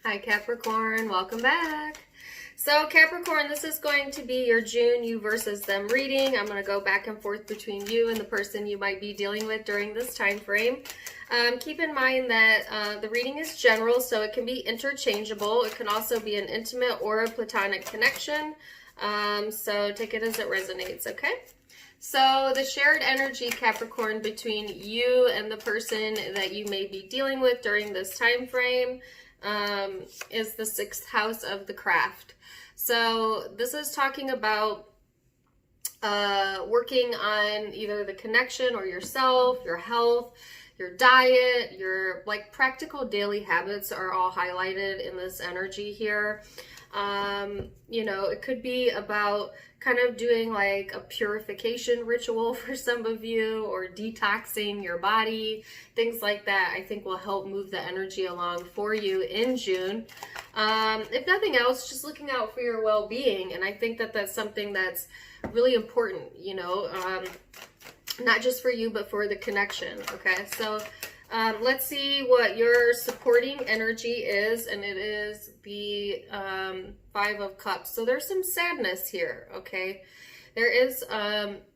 Hi Capricorn, welcome back. So Capricorn, this is going to be your June you versus them reading. I'm going to go back and forth between you and the person you might be dealing with during this time frame. Keep in mind that the reading is general, so it can be interchangeable. It can also be an intimate or a platonic connection. So take it as it resonates, okay? So the shared energy, Capricorn, between you and the person that you may be dealing with during this time frame is the 6th house of the craft. So this is talking about working on either the connection or yourself, your health, your diet, your practical daily habits are all highlighted in this energy here. You know, it could be about kind of doing like a purification ritual for some of you, or detoxing your body, things like that. I think will help move the energy along for you in June. If nothing else, just looking out for your well-being. And I think that that's something that's really important, you know, not just for you, but for the connection. Okay. So, let's see what your supporting energy is, and it is the 5 of Cups. So there's some sadness here, okay? There is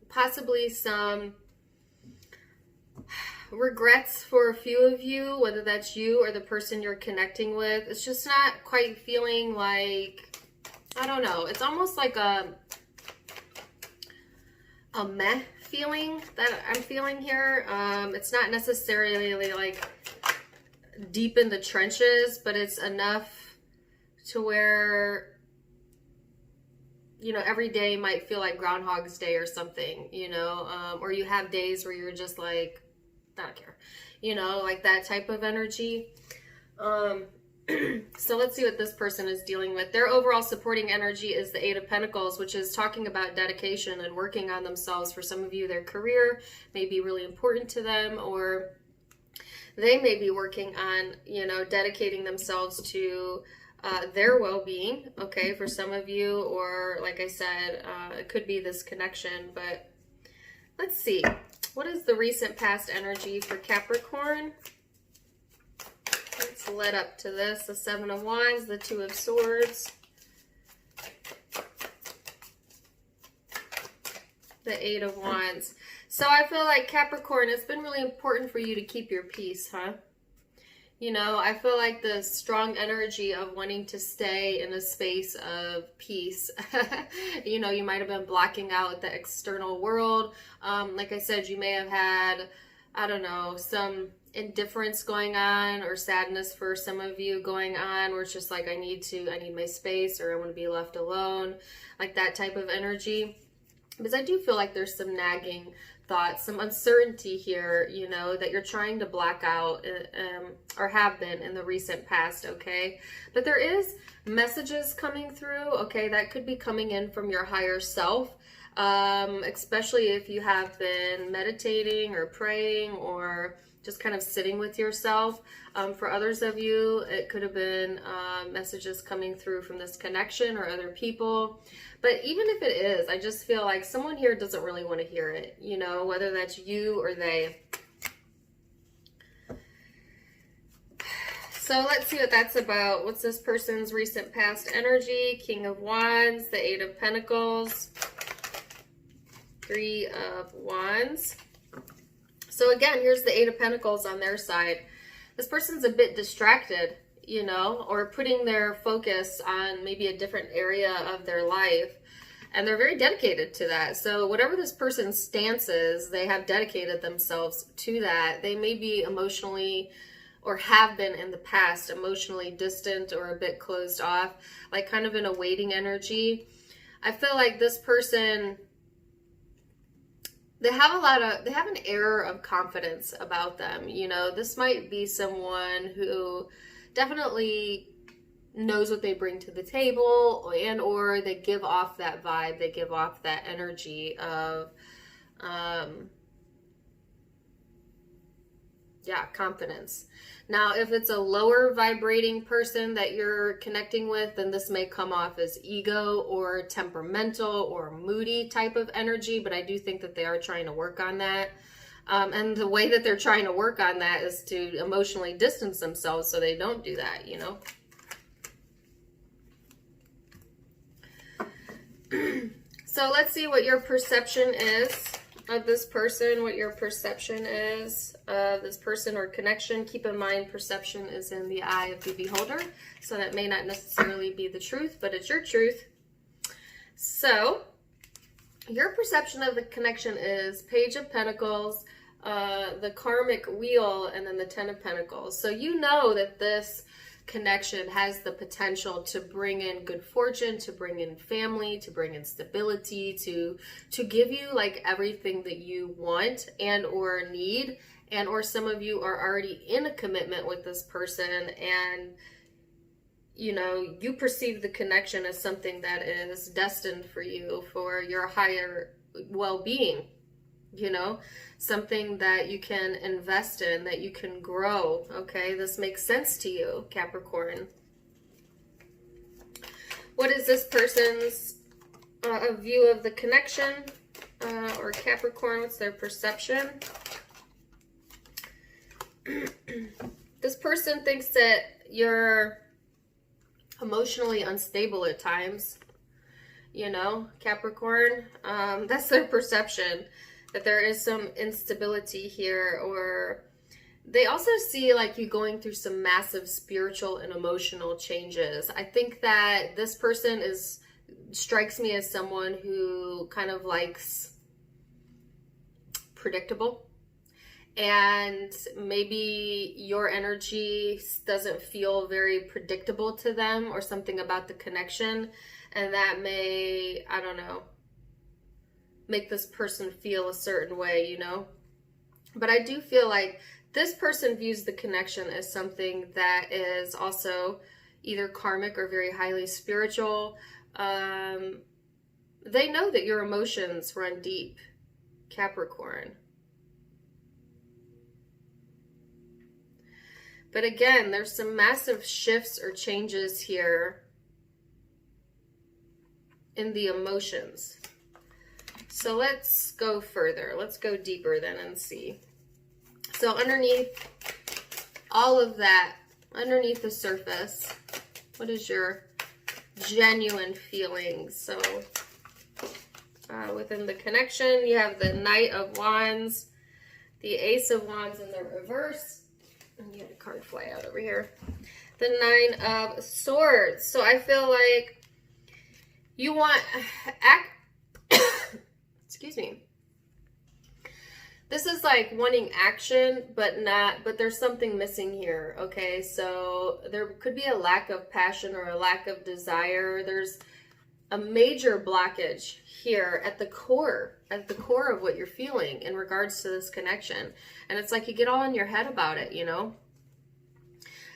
possibly some regrets for a few of you, whether that's you or the person you're connecting with. It's just not quite feeling like, I don't know, it's almost like a meh feeling that I'm feeling here. It's not necessarily like deep in the trenches, but it's enough to where, you know, every day might feel like Groundhog's Day or something, you know, or you have days where you're just like, I don't care, you know, like that type of energy. So let's see what this person is dealing with. Their overall supporting energy is the 8 of Pentacles, which is talking about dedication and working on themselves. For some of you, their career may be really important to them, or they may be working on, you know, dedicating themselves to their well-being, okay, for some of you, or like I said, it could be this connection. But let's see. What is the recent past energy for Capricorn? Let's let up to this. The 7 of Wands, the 2 of Swords, the 8 of Wands. So I feel like Capricorn, it's been really important for you to keep your peace, huh? You know, I feel like the strong energy of wanting to stay in a space of peace. You know, you might have been blocking out the external world. Like I said, you may have had, I don't know, some indifference going on, or sadness for some of you going on, where it's just like, I need my space, or I want to be left alone, like that type of energy. Because I do feel like there's some nagging thoughts, some uncertainty here, you know, that you're trying to block out, or have been in the recent past, okay? But there is messages coming through, okay, that could be coming in from your higher self, especially if you have been meditating or praying, or just kind of sitting with yourself. For others of you, it could have been messages coming through from this connection or other people. But even if it is, I just feel like someone here doesn't really want to hear it, you know, whether that's you or they. So let's see what that's about. What's this person's recent past energy? King of Wands, the 8 of Pentacles, 3 of Wands. So again, here's the 8 of Pentacles on their side. This person's a bit distracted, you know, or putting their focus on maybe a different area of their life. And they're very dedicated to that. So whatever this person's stance is, they have dedicated themselves to that. They may be emotionally, or have been in the past, emotionally distant or a bit closed off, like kind of in a waiting energy. I feel like this person, they have an air of confidence about them. You know, this might be someone who definitely knows what they bring to the table, and or they give off that vibe, they give off that energy of, confidence. Now, if it's a lower vibrating person that you're connecting with, then this may come off as ego or temperamental or moody type of energy, but I do think that they are trying to work on that. And the way that they're trying to work on that is to emotionally distance themselves so they don't do that, you know. So let's see what your perception is of this person, what your perception is of this person or connection. Keep in mind, perception is in the eye of the beholder, so that may not necessarily be the truth, but it's your truth. So your perception of the connection is Page of Pentacles, the Karmic Wheel, and then the Ten of Pentacles. So you know that this connection has the potential to bring in good fortune, to bring in family, to bring in stability, to give you like everything that you want and or need, and or some of you are already in a commitment with this person, and you know, you perceive the connection as something that is destined for you, for your higher well-being, you know, something that you can invest in, that you can grow. Okay, this makes sense to you, Capricorn. What is this person's view of the connection, or Capricorn? What's their perception? This person thinks that you're emotionally unstable at times, you know, Capricorn. That's their perception, that there is some instability here, or they also see like you going through some massive spiritual and emotional changes. I think that this person strikes me as someone who kind of likes predictable, and maybe your energy doesn't feel very predictable to them, or something about the connection, and that may, I don't know, make this person feel a certain way, you know. But I do feel like this person views the connection as something that is also either karmic or very highly spiritual. They know that your emotions run deep, Capricorn. But again, there's some massive shifts or changes here in the emotions. So let's go further. Let's go deeper then and see. So underneath all of that, underneath the surface, what is your genuine feelings? So within the connection, you have the Knight of Wands, the Ace of Wands in the reverse, and you had a card fly out over here. The Nine of Swords. So I feel like you want excuse me. This is like wanting action, but there's something missing here, okay? So there could be a lack of passion or a lack of desire. There's a major blockage here at the core of what you're feeling in regards to this connection. And it's like you get all in your head about it, you know?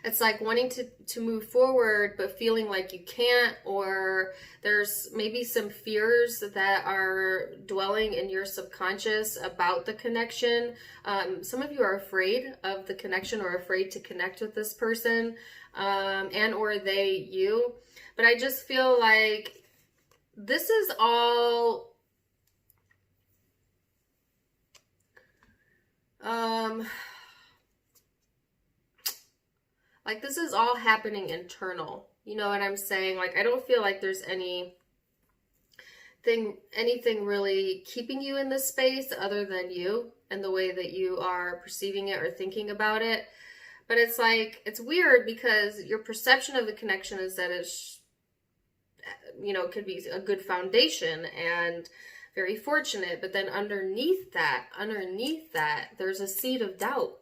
It's like wanting to move forward, but feeling like you can't, or there's maybe some fears that are dwelling in your subconscious about the connection. Some of you are afraid of the connection or afraid to connect with this person, and or they, you. But I just feel like this is all like this is all happening internal. You know what I'm saying? Like I don't feel like there's anything really keeping you in this space other than you and the way that you are perceiving it or thinking about it. But it's like, it's weird because your perception of the connection is that it's, you know, could be a good foundation and very fortunate, but then underneath that, there's a seed of doubt.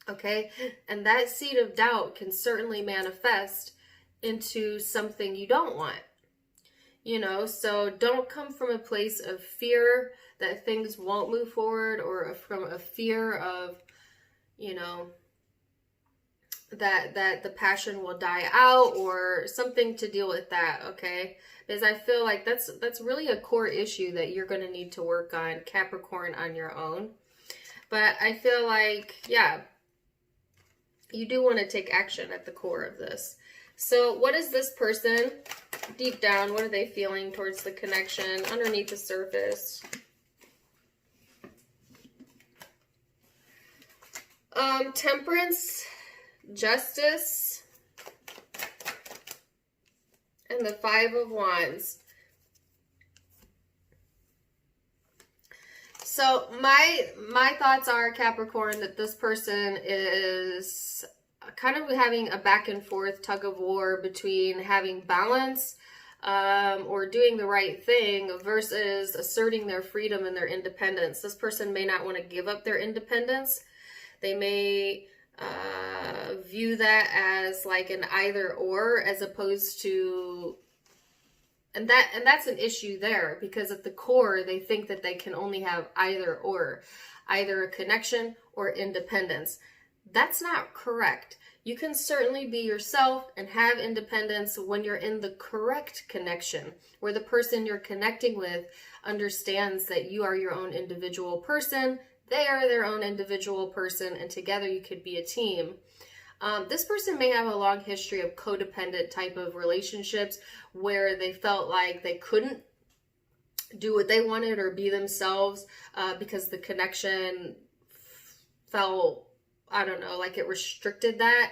Okay, and that seed of doubt can certainly manifest into something you don't want, you know. So don't come from a place of fear that things won't move forward, or from a fear of, you know, that the passion will die out or something to deal with that, okay? Because I feel like that's really a core issue that you're going to need to work on, Capricorn, on your own. But I feel like, yeah, you do want to take action at the core of this. So what is this person deep down? What are they feeling towards the connection underneath the surface? Temperance, Justice, and the Five of Wands. So my thoughts are, Capricorn, that this person is kind of having a back and forth tug of war between having balance or doing the right thing versus asserting their freedom and their independence. This person may not want to give up their independence. They may view that as like an either or, as opposed to, and that's an issue there, because at the core they think that they can only have either or, either a connection or independence. That's not correct. You can certainly be yourself and have independence when you're in the correct connection, where the person you're connecting with understands that you are your own individual person, they are their own individual person, and together you could be a team. This person may have a long history of codependent type of relationships where they felt like they couldn't do what they wanted or be themselves because the connection felt, I don't know, like it restricted that.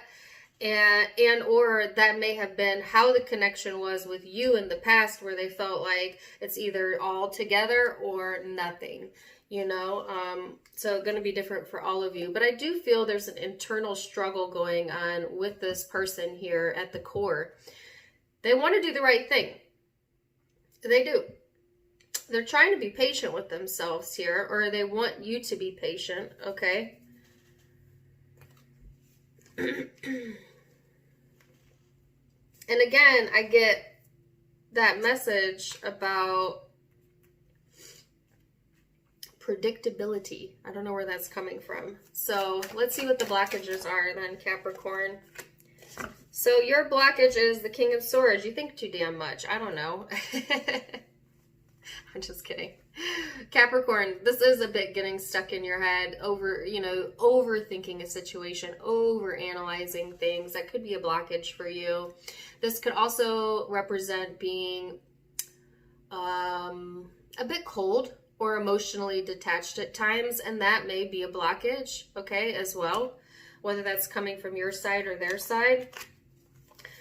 And or that may have been how the connection was with you in the past, where they felt like it's either all together or nothing, you know. So going to be different for all of you. But I do feel there's an internal struggle going on with this person here at the core. They want to do the right thing. They do. They're trying to be patient with themselves here, or they want you to be patient, okay? And again, I get that message about predictability. I don't know where that's coming from. So let's see what the blockages are then, Capricorn. So your blockage is the King of Swords. You think too damn much. I don't know. I'm just kidding. Capricorn, this is a bit getting stuck in your head, overthinking a situation, over analyzing things. That could be a blockage for you. This could also represent being a bit cold or emotionally detached at times, and that may be a blockage, okay, as well, whether that's coming from your side or their side.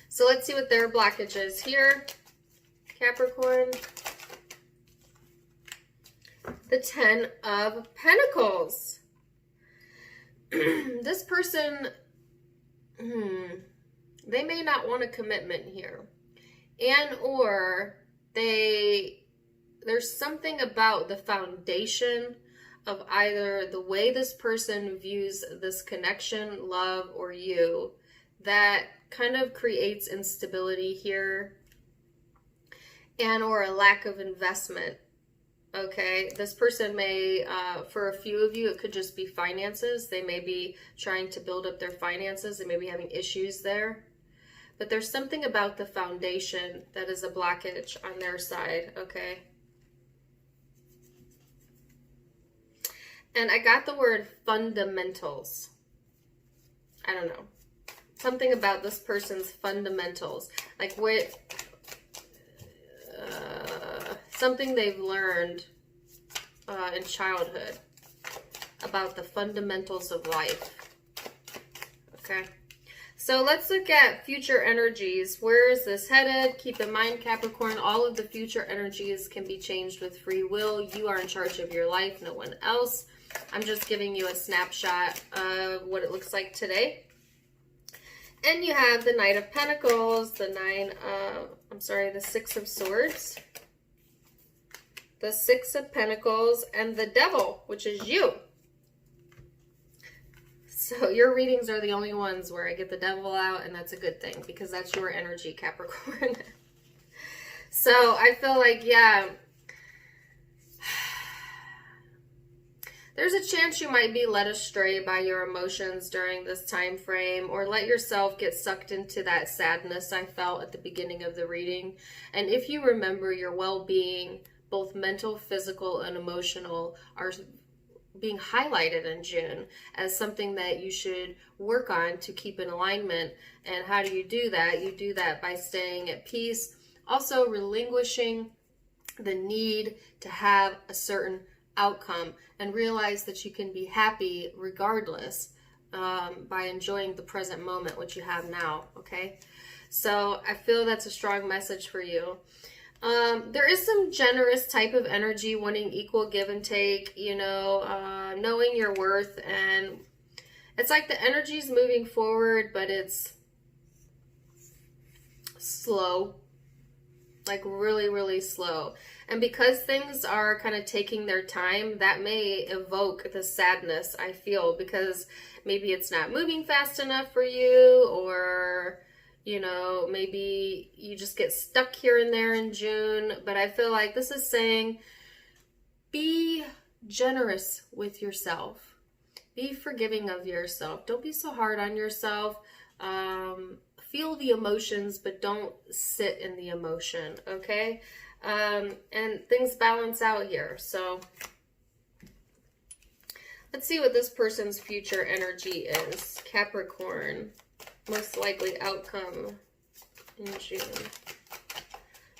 So let's see what their blockage is here, Capricorn. The Ten of Pentacles. This person, they may not want a commitment here. And or there's something about the foundation of either the way this person views this connection, love, or you, that kind of creates instability here, and or a lack of investment. Okay, this person may, for a few of you, it could just be finances. They may be trying to build up their finances. They may be having issues there. But there's something about the foundation that is a blockage on their side, okay? And I got the word fundamentals. I don't know. Something about this person's fundamentals. Like what... something they've learned in childhood about the fundamentals of life. Okay. So let's look at future energies. Where is this headed? Keep in mind, Capricorn, all of the future energies can be changed with free will. You are in charge of your life, no one else. I'm just giving you a snapshot of what it looks like today. And you have the Knight of Pentacles, the Six of Swords, the Six of Pentacles, and the Devil, which is you. So your readings are the only ones where I get the Devil out, and that's a good thing because that's your energy, Capricorn. So I feel like, yeah, there's a chance you might be led astray by your emotions during this time frame, or let yourself get sucked into that sadness I felt at the beginning of the reading. And if you remember, your well-being, both mental, physical, and emotional, are being highlighted in June as something that you should work on to keep in alignment. And how do you do that? You do that by staying at peace, also relinquishing the need to have a certain outcome, and realize that you can be happy regardless by enjoying the present moment, which you have now, okay? So I feel that's a strong message for you. There is some generous type of energy, wanting equal give and take, you know, knowing your worth, and it's like the energy's moving forward, but it's slow, like really, really slow. And because things are kind of taking their time, that may evoke the sadness I feel, because maybe it's not moving fast enough for you, or you know, maybe you just get stuck here and there in June. But I feel like this is saying, be generous with yourself. Be forgiving of yourself. Don't be so hard on yourself. Feel the emotions, but don't sit in the emotion, okay? And things balance out here. So let's see what this person's future energy is. Capricorn. Most likely outcome in June.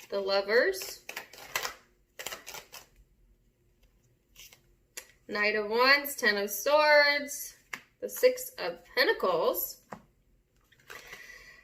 The Lovers. Knight of Wands, Ten of Swords, the Six of Pentacles.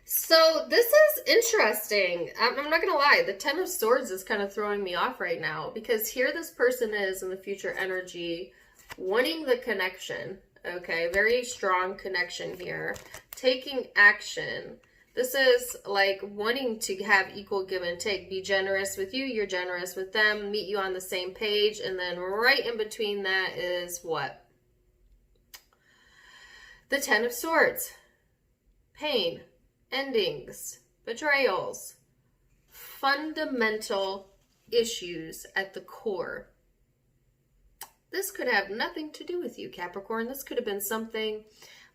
So this is interesting. I'm not going to lie. The Ten of Swords is kind of throwing me off right now, because here this person is in the future energy wanting the connection. Okay, very strong connection here. Taking action. This is like wanting to have equal give and take. Be generous with you, you're generous with them, meet you on the same page, and then right in between that is what? The Ten of Swords. Pain, endings, betrayals, fundamental issues at the core. This could have nothing to do with you, Capricorn. This could have been something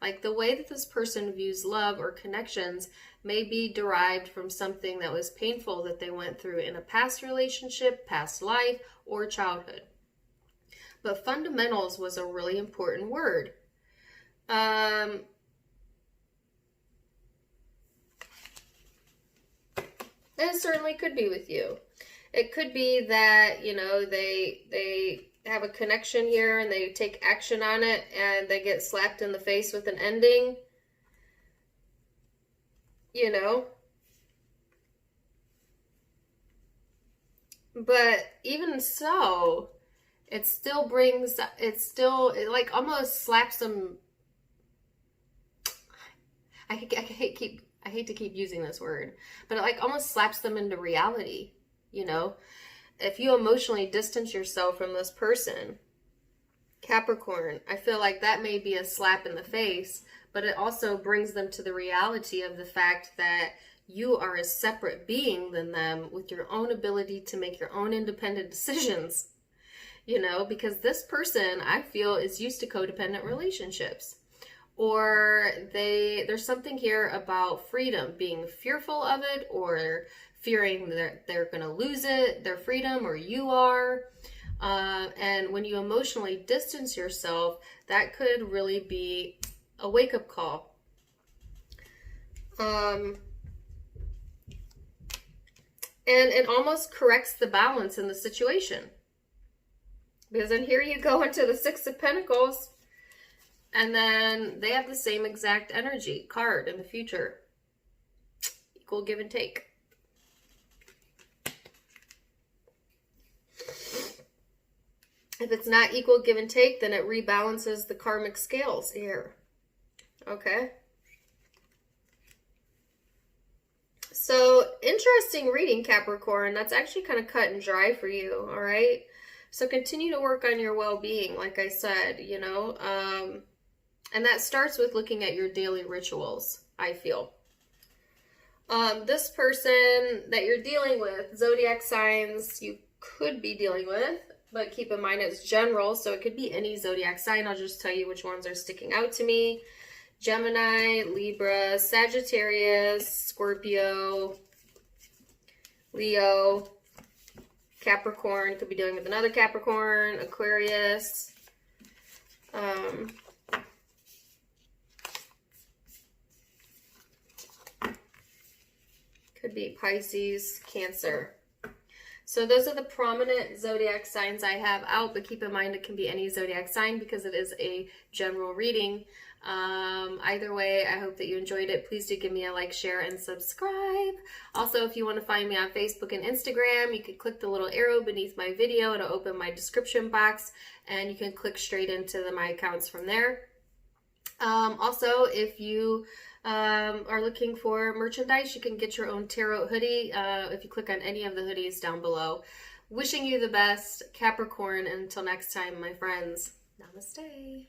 like the way that this person views love or connections may be derived from something that was painful that they went through in a past relationship, past life, or childhood. But fundamentals was a really important word. And it certainly could be with you. It could be that, you know, they have a connection here and they take action on it and they get slapped in the face with an ending, you know. But even so, it still brings, it like almost slaps them. I hate to keep using this word, but it like almost slaps them into reality, you know. If you emotionally distance yourself from this person, Capricorn, I feel like that may be a slap in the face, but it also brings them to the reality of the fact that you are a separate being than them, with your own ability to make your own independent decisions, you know, because this person, I feel, is used to codependent relationships. Or there's something here about freedom, being fearful of it, or fearing that they're going to lose it, their freedom, or you are. And when you emotionally distance yourself, that could really be a wake-up call. And it almost corrects the balance in the situation. Because then here you go into the Six of Pentacles, and then they have the same exact energy card in the future. Equal give and take. If it's not equal give and take, then it rebalances the karmic scales here. Okay. So, interesting reading, Capricorn. That's actually kind of cut and dry for you, all right? So continue to work on your well-being, like I said, you know. And that starts with looking at your daily rituals, I feel. This person that you're dealing with, zodiac signs you could be dealing with, but keep in mind it's general, so it could be any zodiac sign. I'll just tell you which ones are sticking out to me. Gemini, Libra, Sagittarius, Scorpio, Leo, Capricorn. Could be dealing with another Capricorn, Aquarius. Could be Pisces, Cancer. So those are the prominent zodiac signs I have out, but keep in mind it can be any zodiac sign because it is a general reading. Either way, I hope that you enjoyed it. Please do give me a like, share, and subscribe. Also, if you want to find me on Facebook and Instagram, you can click the little arrow beneath my video. It'll open my description box, and you can click straight into my accounts from there. Also, if you are looking for merchandise, you can get your own tarot hoodie if you click on any of the hoodies down below. Wishing you the best, Capricorn. Until next time, my friends. Namaste.